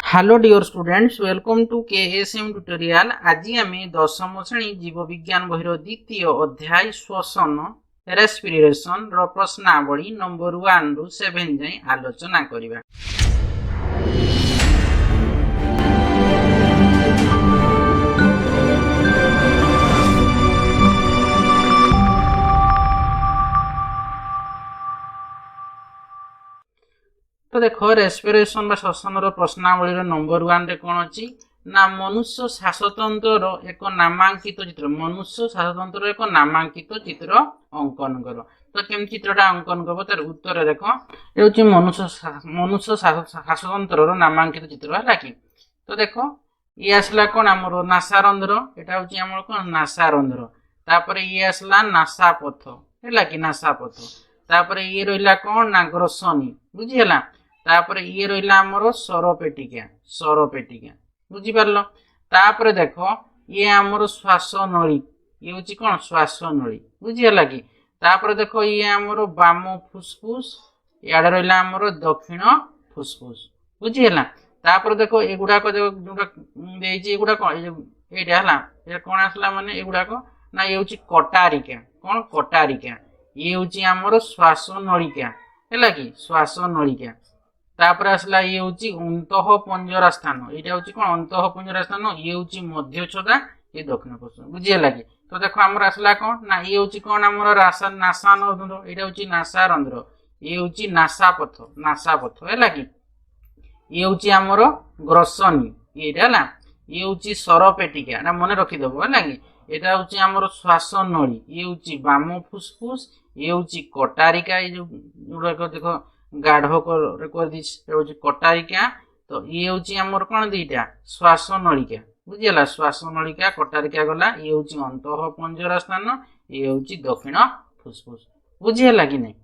Hello dear students, welcome to KSM tutorial. आज आम दशम श्रेणी जीव विज्ञान बहिर द्वितीय अध्याय श्वसन रेस्पिरेशन प्रश्नावली नंबर 1 रु 7 जाए आलोचना करिबा। तो देखो रेस्पिरेशन श्वसन प्रश्नावली नंबर 1 रे कौन अच्छी ना मनुष्य श्वासतंत्र एक नामांकित चित्र। मनुष्य श्वासतंत्र एक नामांकित चित्र अंकन कर। तो केम चित्रटा अंकन कर तार उत्तर देखो ये मनुष्य श्वासतंत्र नामांकित चित्र है कि। तो देखो ये आसला कौन आमर नासारंध्र, यहाँ हूँ आम कौन नासारंध्र। तापर ये आसला नासापथ है कि नासापथ। तापर ये रहा कौन ना ग्रसनी बुझीगला। तापर ये रहा आमर सरपेटिका बुझीपार। तापर देखो ये आमर श्वास नली, ये हूँ कौन श्वास नली बुझीगला कि। तापर देखो ये आमर बाम फुसफुस, इे रहा आमर दक्षिण फुसफुस बुझीगला। तापर देखो एगुड़ाक जोड़ा कौन ये कौन आसला माने एगुड़ाक ना ये हूँ कटारिका कौन कटारिका। ये हूँ आमर श्वास नलिका है कि श्वास नलिका। तापर आसला ये हूँ अंतः पंजरा स्थान, यहाँ हूँ कौन अंतः पंजरा स्थान। ये हूँ मध्य छदा, ये दक्षिण पश्चिम बुझीगला कि। तो देखो आमर आसला कौन ना ये हूँ कौन आमर नासारंध्र, यहाँ हूँ नासारंध्र। ये हूँ नासापथ है कि। ये हूँ आमर ग्रसनी ये ये हूँ सरपेटिका मन रखीदेव है कि। यहाँ हूँ आमर श्वास नली, ये हूँ बाम फुसफुस, ये हूँ कटारिका। ये जो देखो गाढ़ कर कटारिका। तो ये हूँ आमर कौन दीटा श्वास नलिका बुझीगला। श्वास नलिका कटारिका गला। ये हूँ अंतः पंजरा स्थान, ये हूँ दक्षिण फुसफुस बुझीगला कि नहीं।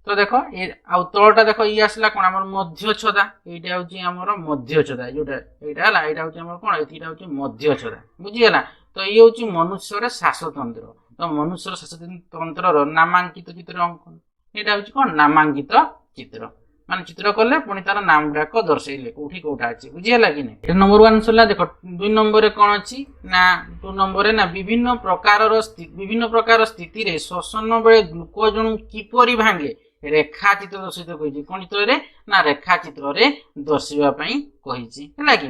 तो देखो ये तलटा देखो ये आसला कौन आमर मध्य छदा, यहाँ हूँ आमर मध्य छदा जोटा यहाँ हूँ आमर कौन यहाँ हूँ मध्य छदा बुझीगला। तो ये हूँ मनुष्य श्वासतंत्र। तो मनुष्य श्वासतंत्र नामांकित चित्र अंकन, यहाँ हूँ कौन नामांकित चित्र मान चित्र कले पुणी तार नाम गुड़ाक दर्शेले कौटी कौटा अच्छी बुझीगला कि नहीं। नंबर 1 सरला। देखो 2 नंबर कौन अच्छी ना 2 नंबर ना विभिन्न प्रकार स्थिति रे श्वसन बेले ग्लुकोज अणु किपरि भांगे रेखा चित्र दर्शित कही। कौन चित्र ना रेखा चित्र दर्शाई कही है कि।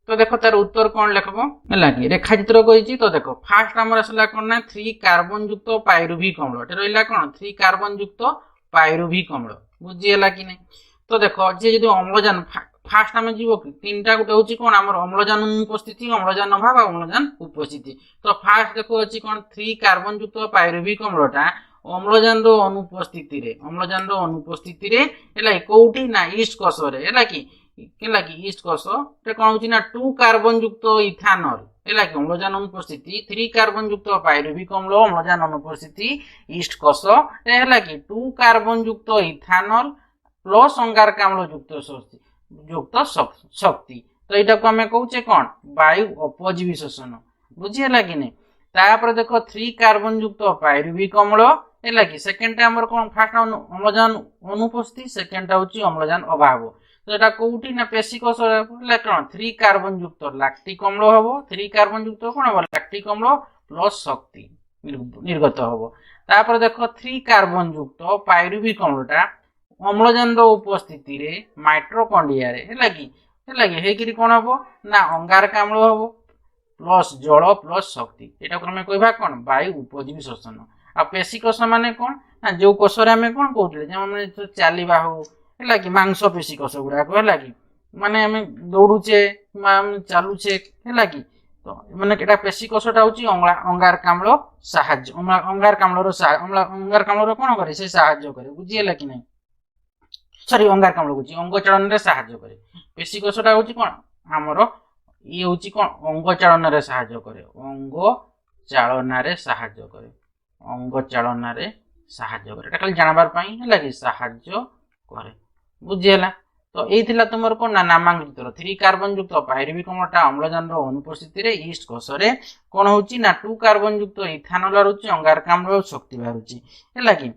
तो देखो तार उत्तर कौन लिखब है कि रेखा चित्र कही। तो देखो फास्ट आमर आसला कौन ना 3 कार्बन युक्त पायरुभिक अम्ल, रहा कौन 3 कार्बन युक्त पायरुभिक अम्ल बुझीगला कि नहीं। तो देखो जे जो अम्लजान फास्ट आम जीव 3टा गोटे हूँ कौन आमर अम्लजान अनुपस्थिति, अम्लजान अभाव, अम्लजान उपस्थिति। तो फास्ट देखो अच्छी कौन 3 कार्बन युक्त पायरुभिक अम्लटा अम्लजान अनुपस्थिति है कौटी ना ईस्ट कोष है कि ईस्ट कोष कौन हूँ ना 2 कार्बन युक्त इथानल है कि अम्लजान अनुपस्थिति 3 कार्बन युक्त पायरुभिक अम्ल अम्लजान अनुपस्थिति ईस्ट कोष है कि 2 कार्बन युक्त इथानल प्लस अंगारकाम्ल युक्त शक्ति। तो यहाँ को आम कहे कौन वायु अपजीवी श्वसन बुझीगला कि नहीं। तापर देखो 3 कार्बन युक्त पायरुभिक अम्ल है कि सेकेंड आमर कौन फास्ट अम्लजान अनुपस्थिति, सेकेंड हूँ अम्लजान अभाव। तो यहाँ कौटी ना पेशिकोष कौन 3 कार्बन युक्त लैक्टिक अम्ल हम 3 कार्बन युक्त कौन हम लैक्टिक अम्ल प्लस शक्ति निर्गत हम। तापर देखो 3 कार्बन युक्त पायरुभिक अम्लटा अम्लजान उपस्थिति रे माइट्रोकंडिया है कि कौन हम ना अंगारकाम्ल हम प्लस जल प्लस शक्ति। यहाँ को आम कह कौन वायु उपजीवी श्वसन। आ पेशिकोष माने कौन ना जो कोष आम कौन कहते चलवा हो है कि मांस पेशिकोष गुड़ाक है कि माने आम दौड़ुचे चलुचे है कि। तो मैंने पेशिकोषटा हूँ अंगारकाम्ल साहाय्य अंगारकाम्ल कौन करे से साहाय्य करे बुझीगला कि नहीं। सॉरी अंगारकाम्ल हूँ अंग चालन साहाय्य करे। पेशिकोषटा हूँ कौन आमर ये हूँ कौन अंग चालन साहाय्य करे अंग चालन साहाय्य करे खाली जानबार है कि साहाय्य करे बुझीगला। तो ये तुम कौन ना नामांकित 3 कार्बन युक्त पायरुभिक अम्लटा अम्लजान अनुपस्थिति रे ईस्ट कोष कौन हूँ ना 2 कार्बन युक्त इथानल बाहर अंगारकाम्ल शक्ति बाहर है कि।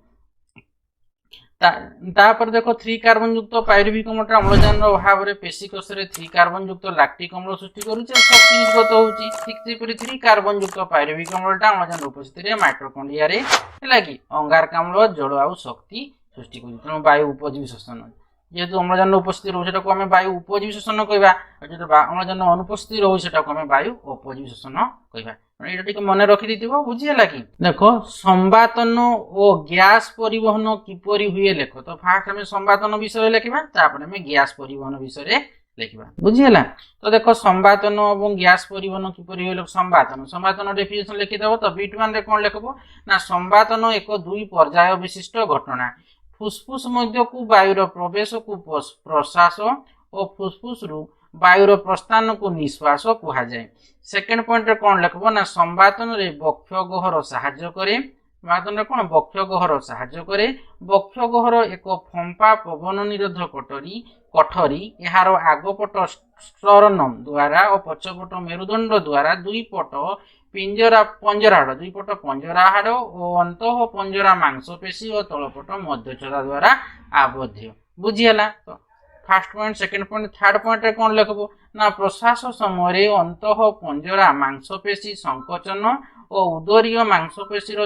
तापर देखो 3 कार्बन युक्त पायरुविक अम्ल अम्लजान अभाव रे पेशी कोश रे 3 कार्बन युक्त लैक्टिक अम्ल सृष्टि करूचे शक्ति निर्गत होउची ठीक सेपरि 3 कार्बन युक्त पायरुविक अम्लटा अम्लजान उपस्थिति रे माइटोकॉन्ड्रिया रे हैला कि अंगारकाम्ल जल आउ शक्ति सृष्टि करूची तेणु वायु उपजीवी श्वसन जेहेतु अम्लजान उपस्थिति रहू सेटा को हमें वायु उपजीवी श्वसन कहबा जेतु अम्लजान अनुपस्थिति रहू सेटा को हमें वायु अपजीवी श्वसन कहबा एटा टिके मने रखि दिथिबो बुझी हला कि देखो संवातन और गैस परिवहन किपरि हुए लेखो तो फास्ट हमें संवातन विषय लेखिबा तापर हमें गैस परिवहन विषय लेखिबा बुझी हला तो देखो संवातन और गैस परिवहन किपरि हुए संवातन संवातन डेफिनेशन लिखि दबो तो बिट 1 रे कोन लेखबो ना संवातन एक दुई पर्याय विशिष्ट घटना फुसफुस मध्य को वायुर प्रवेश को प्रश्वास और फुसफुस रु वायुर प्रस्थान को निश्वास कहा जाए सेकेंड पॉइंट रे कोन लेखबो ना संवातन रे बक्ष गहर सहाय्य करे संवातन रे कोन बक्ष गहर सहाय्य करे बक्ष गहर एक फंपा पवन निरोध कठरी एहार आगपट स्टर्नम द्वारा और पछपट मेरुदंड द्वारा दुई पट पंजरा हाड़ दुई पट पंजरा हाड़ और अंतः पंजरा मांसपेशी और तलपट मध्यचरा द्वारा आबद्ध बुझीगला तो first point second point third point रे कोन लेखबो ना प्रश्वास समय अंतः पंजरा मांसपेशी संकोचन और उदरीय मांसपेशीर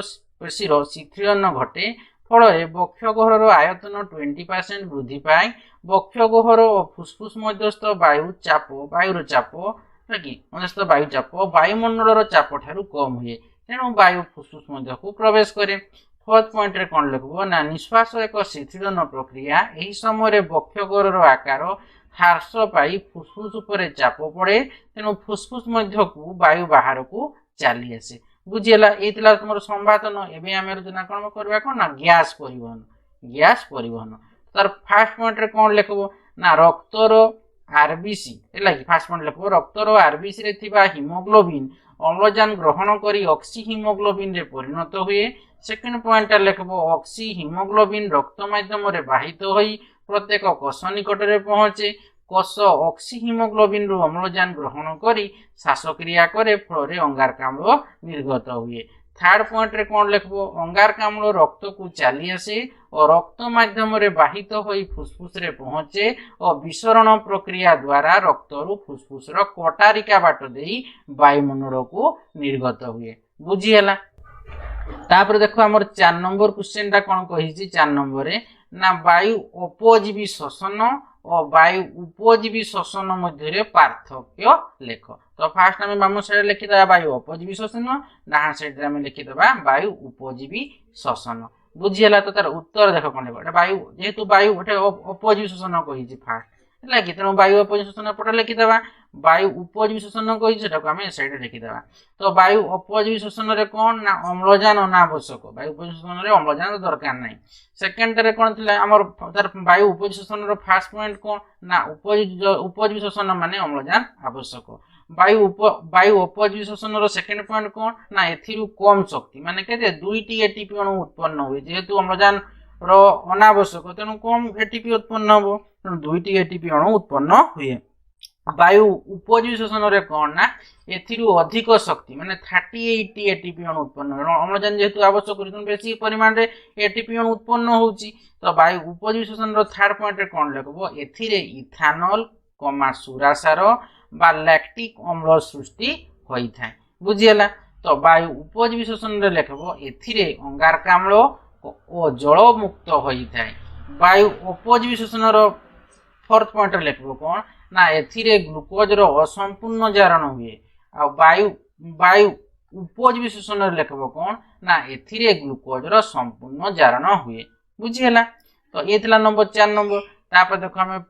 शिथिलन घटे फल बक्ष गहर आयतन 20% वृद्धि पाए बक्ष गहर और फुसफुस मध्यस्थ वायुर चाप कि मध्यस्थ वायु चाप वायुमंडल चाप ठारू कम हुए तेणु वायु फुसफुस मध्य को प्रवेश करे फोर्थ पॉइंट रे कोन लिखबो ना निश्वास एक शिथिलन प्रक्रिया एही समय बक्ष गहर आकार ह्रास पाई फुसफुस उपरे चाप पड़े तेणु फुसफुस मध्य को वायु बाहर को चली आसे बुझीला एतिला तुमर संवातन एबे हम आलोचना कोन करबा कोन ना गैस परिवहन तार फर्स्ट पॉइंट रे कोन लिखबो ना रक्तर आरबीसी एला कि फर्स्ट पॉइंट लिखबो रक्तर आरबीसी रे थिबा हीमोग्लोबिन अम्लजान ग्रहण करी ऑक्सी हीमोग्लोबिन रे परिणत हुए सेकंड पॉइंट लेखबो ऑक्सी हीमोग्लोबिन रक्त माध्यम रे बाहित होई प्रत्येक कोष निकट रे पहुंचे कोष ऑक्सी हीमोग्लोबिन रु अम्लजान ग्रहण करी श्वासक्रिया करे फल रे अंगारकाम्ल निर्गत हुए थर्ड पॉइंट रे कोन लेखबो अंगारकाम्ल रक्त को चली आसे और रक्त माध्यम रे बाहित होई फुसफुस रे पहुंचे और विसरण प्रक्रिया द्वारा रक्त रु फुसफुस रो कटारिका बाट देई वायुमंडल को निर्गत हुए बुझी हला तापर देखो हमर 4 नंबर क्वेश्चन ता कोन कहिछि 4 नंबर रे ना वायु उपजीवी श्वसन और वायु उपजीवी श्वसन मध्य रे पार्थक्य लेख तो फास्ट हमें बाम साइड लिखि दबा वायु उपजीवी श्वसन डाहां साइड रे हमें लिखि दबा वायु उपजीवी श्वसन बुझियला तो तार उत्तर देखो कोन लेबा वायु जेहेतु वायु उठे उपजीवी श्वसन कहिछि फास्ट ହେଲା କି ତେଣୁ ବାୟୁ ଉପजीवी श्वसन पट लिखिदेବା वायु उपजीवी श्वसन कहि सेटा को हमें साइड लिखिदेवा तो वायु उपजीवी श्वसन रे कोन ना अम्लजान अनावश्यक वायु उपजीवी श्वसन रे अम्लजान दरकार नै सेकंड रे कोन थिला हमर तार वायु उपजीवी श्वसन रो फर्स्ट पॉइंट कोन ना उपजीवी श्वसन माने अम्लजान आवश्यक वायु उपजीवी श्वसन रो सेकंड पॉइंट कोन ना एथिरु कम शक्ति माने केते दुईटी एटीपी अणु उत्पन्न होय जेहेतु अम्लजान रो अनावश्यक तेणु कम एटीपी उत्पन्न हो तेणु दुईटी एटीपी अणु उत्पन्न हुए वायु उपजीवी श्वसन रे कोन ना एथिरु अधिक शक्ति माने 38 एटीपी अणु उत्पन्न हो अम्लजान जेहेतु आवश्यक तेणु बेसी परिमाण रे एटीपी अणु उत्पन्न होउची तो वायु उपजीवी श्वसन रो थर्ड पॉइंट रे कोन लेखबो एथिरे इथानॉल सुरासार बा लैक्टिक अम्ल सृष्टि होई थाए बुझियला तो वायु उपजीवी श्वसन रे लेखबो एथिरे अंगारकाम्ल और जल मुक्त होई थाए वायु उपजीवी श्वसन रो फोर्थ पॉइंट लिखबो कोन ना एथिरे ग्लूकोज रो असंपूर्ण जारण हुए आ वायु उपजीवी श्वसन रे लिखबो कोन ना एथिरे ग्लूकोज रो संपूर्ण जारण हुए बुझी हला तो एथिला नंबर 4 नंबर तापर देखो हमें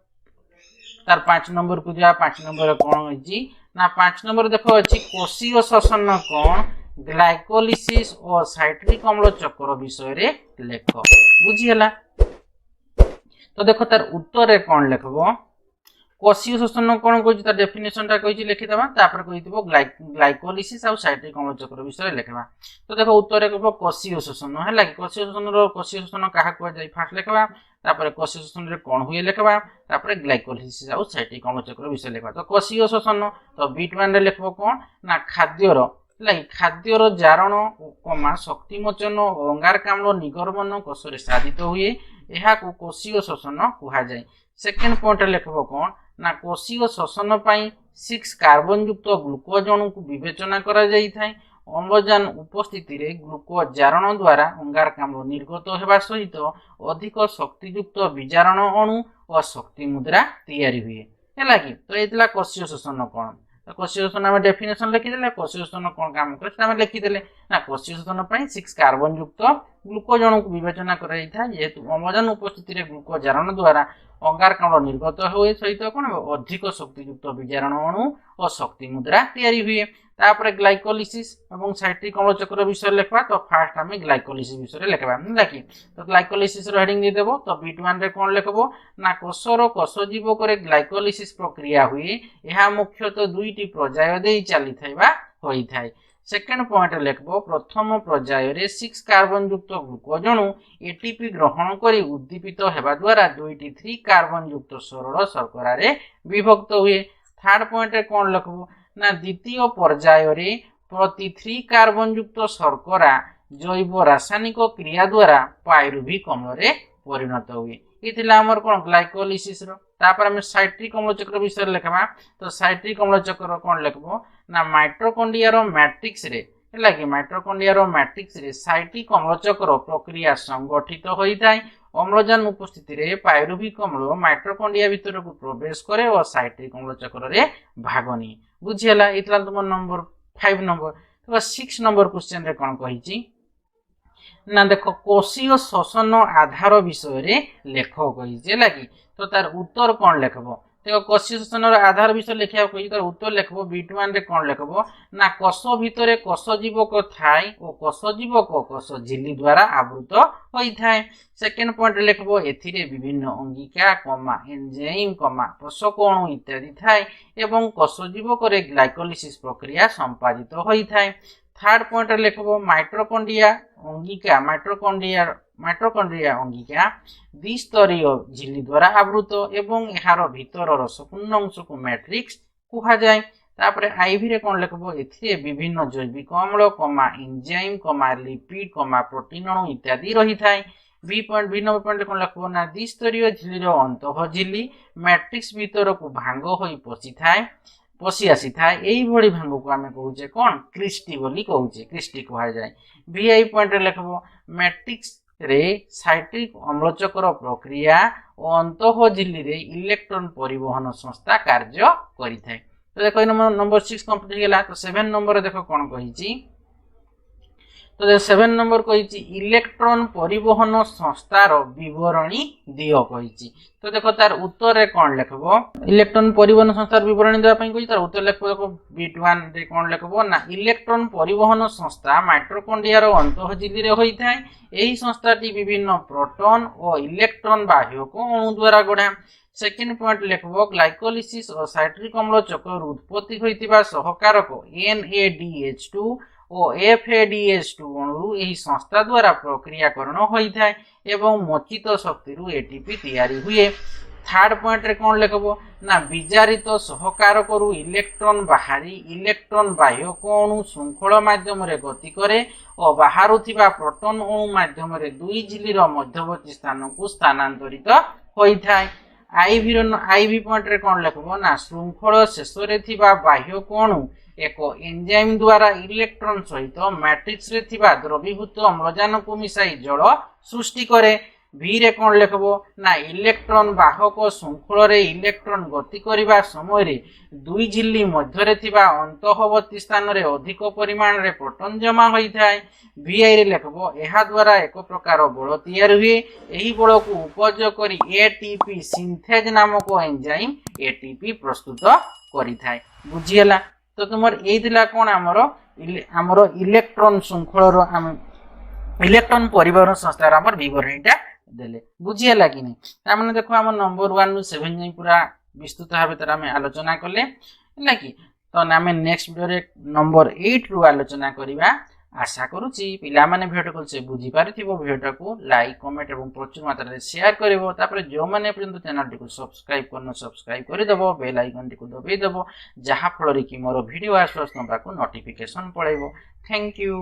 तार 5 नंबर को दिया 5 नंबर कोन होई ना 5 नंबर देखो अछि कोशीय श्वसन कोन ग्लाइकोलिसिस और साइट्रिक अम्ल चक्र विषय रे लेख बुझीला तो देखो तार उत्तर रे कोन लेखबो कोशीय श्वसन कोन कहै तार डेफिनेशन ता कहै लिखि दबा तापर कहितबो ग्लाइकोलिसिस और साइट्रिक अम्ल चक्र विषय लेखबा तो देखो उत्तर रे कहबो कोशीय श्वसन हैला कि कोशीय श्वसन काहा को जाई फास्ट लेखबा तापर कोशीय श्वसन रे कोन हुए लेखबा तापर ग्लाइकोलिसिस और साइट्रिक अम्ल चक्र विषय लेखबा तो कोशीय श्वसन तो बिट 1 रे लेखबो कोन ना खाद्यर खाद्यर जारण कमा शक्तिमोचन अंगारकाम्ल निगर्मन कोष रे साधित हुए यह कोशीय श्वसन कहा जाए। सेकेंड पॉइंट लिखब कौन ना कोशीय श्वसन पाई 6 कार्बन युक्त ग्लूकोज अणु को विवेचना करा जाई थाए। अम्लजान उपस्थिति रे ग्लूकोज जारण द्वारा अंगारकाम्ल निर्गत होगा सहित अधिक शक्तियुक्त विजारण अणु और शक्ति मुद्रा तैयारी हुए है कि। तो ये कोशीय श्वसन कौन कोशीय श्वसन आम डेफिनेशन लिखिदे। कोशीय श्वसन कौन काम करे लिखिदे ना कोशीय श्वसन 6 कार्बन युक्त ग्लूकोज अणु को विवेचना कराई था जेहेतु अम्लजान उपस्थिति रे ग्लूकोज जारण द्वारा अंगारकाम्ल निर्गत हुए सहित कौन अधिक शक्तियुक्त विजारण अणु और शक्ति मुद्रा तैयारी हुए। तापर ग्लाइकोलिसिस एवं साइट्रिक अम्ल चक्र विषय लिखवा। तो फास्ट आम ग्लाइकोलिसिस विषय लिखवा कि तो ग्लाइकोलिसिस हेडिंग दे देबो। तो B1 रे कौन लिखबो ना कोषर कोषजीव करे ग्लाइकोलिसिस प्रक्रिया हुए। यह मुख्यतः दुईटी पर्याय दे चली थाइबा होई थाए। सेकेंड पॉइंट लिखबो प्रथम पर्याय रे 6 कार्बन युक्त ग्लूकोज अणु एटीपी ग्रहण करी उद्दीपित हेबा द्वारा दुईटी 3 कार्बन युक्त सरल शर्करा रे विभक्त हुए। थर्ड पॉइंट रे कौन लिखबो ना द्वितीय पर्याय रे प्रति 3 कार्बन युक्त शर्करा जैव रासायनिक क्रिया द्वारा पायरुभिक अम्ल रे परिणत हुए। ये आमर कौन ग्लाइकोलिसिस रो। तापर हम साइट्रिक अम्ल चक्र विषय लिखबा। तो साइट्रिक अम्ल चक्र कौन लिखबो ना माइटोकॉन्ड्रिया रो मैट्रिक्स रे है कि माइटोकॉन्ड्रिया रो मैट्रिक्स रे साइट्रिक अम्ल चक्र प्रक्रिया संगठित होई थाए। अम्लजान उपस्थिति रे पायरुभिक अम्ल माइटोकॉन्ड्रिया भीतर को प्रवेश करे और साइट्रिक अम्ल चक्र रे भाग निए। बुझियला इतला तुम नंबर 5 नंबर। तो 6 नंबर क्वेश्चन रे कौन कहिची ना देखो कोशीय श्वसन आधार विषय रे लेख कहिचे लगी। तो तार उत्तर कौन लिखबो देखो कोशीय श्वसन आधार विषय लिखा कहि तार उत्तर लिखबो B1 रे कौन लिखबो ना कोष भितरे कोषजीवक थाए और कोषजीवक कोष झिल्ली द्वारा आवृत होई थाए। सेकेंड पॉइंट लिखबो एथिरे विभिन्न अंगिका एंजाइम पोषक अणु इत्यादि थाए एवं कोषजीवक रे ग्लाइकोलिसिस प्रक्रिया संपादित होई थाए। थर्ड पॉइंट लिखबो माइटोकॉन्ड्रिया अंगिका माइटोकॉन्ड्रिया अंगिका द्विस्तरीय झिल्ली द्वारा आवृत एवं यार भीतर संपूर्ण अंश को मैट्रिक्स कहा जाए। तापर आईवी रे कौन लिखबो एथिरे विभिन्न जैविक अम्ल एंजाइम लिपिड प्रोटीन अणु इत्यादि रही थाए। बी नंबर पॉइंट कौन लिखबो ना द्विस्तरीय झिल्ली रो अंतः झिल्ली मैट्रिक्स भीतर को भांग होई पशि आसी थाए। यही भली भांग को आमे कहूचे कौन क्रिस्टी बोली कहूचे क्रिस्टी कहा जाए। VI पॉइंट लिखबो मैट्रिक्स रे साइट्रिक अम्ल चक्र प्रक्रिया और अंतः झिल्ली रे इलेक्ट्रॉन परिवहन संस्था कार्य करि थाए। तो देखो नंबर 6 कंप्लीट गेला। तो 7 नंबर देखो कौन कहिची तो 7 नंबर कहिची इलेक्ट्रॉन परिवहन संस्थार विवरणी दियो कहिची। तो देखो तार उत्तर रे कौन लिखबो इलेक्ट्रॉन परिवहन संस्थार विवरणी देबा पई कहि तार उत्तर लिखबो देखो B1 रे कौन लिखबो ना इलेक्ट्रॉन परिवहन संस्था माइटोकॉन्ड्रिया रो अंतः झिल्ली रे होई थाए। एही संस्थाटी विभिन्न प्रोटॉन और इलेक्ट्रॉन बाह्यक अणु द्वारा गढ़ा। सेकेंड पॉइंट लिखबो ग्लाइकोलिसिस और साइट्रिक अम्ल चक्र उत्पत्ति होइतिबा सहकारक NADH2 और FADH2 अणु एही संस्था द्वारा प्रक्रियाकरण होई थाए एवं मोचित शक्ति रु एटीपी तैयारी हुए। थर्ड पॉइंट रे कौन लिखबो ना विजारित सहकारक रु इलेक्ट्रॉन बाहरी इलेक्ट्रॉन बाह्यक अणु श्रृंखल माध्यम रे गति करे और बाहरुथिबा प्रोटॉन अणु माध्यम रे दुई झिल्ली रो मध्यवर्ती स्थान को स्थानांतरित होई थाए। आईवी पॉइंट रे कौन लिखबो ना श्रृंखल शेष रे थिबा बाह्यक अणु एक एंजाइम द्वारा इलेक्ट्रॉन सहित मैट्रिक्स रे थिबा द्रवीभूत अम्लजान को मिसाई जल सृष्टि करे। V रे कौन लिखबो ना इलेक्ट्रॉन बाहक श्रृंखल रे इलेक्ट्रॉन गति करिबा समय रे दुई झिल्ली मध्य रे थिबा अंतःवर्ती स्थान रे अधिक परिमाण रे प्रोटॉन जमा होई थाए। VI रे लिखबो एहा द्वारा एक प्रकार बल तैयार हुए। एही बल को उपयोग करी ATP सिंथेज नामक एंजाइम ATP प्रस्तुत करि थाए। बुझियला। तो तुमर एई दिला कोन हमरो इलेक्ट्रॉन श्रृंखल रो इलेक्ट्रॉन परिवहन संस्थार हमर विवरणीटा देले। बुझियला कि नै तामने देखो हम नंबर 1 रु 7 जाई पूरा विस्तृत भाबे तार हम आलोचना करले हैला कि। तो नामे नेक्स्ट वीडियो रे नंबर 8 रु आलोचना करिबा। आशा करूची पिला माने भिडियो को से बुझी पारिथिबो। भिडियो को लाइक कमेंट एवं प्रचुर मात्रा रे शेयर करिवो। तापर जो माने पर्यंत चैनल को सब्सक्राइब करनो सब्सक्राइब करि दबो बेल आइकन को दबाई दबो जहा फल रे कि मोर वीडियो आसो को नोटिफिकेशन पळेबो। Thank you.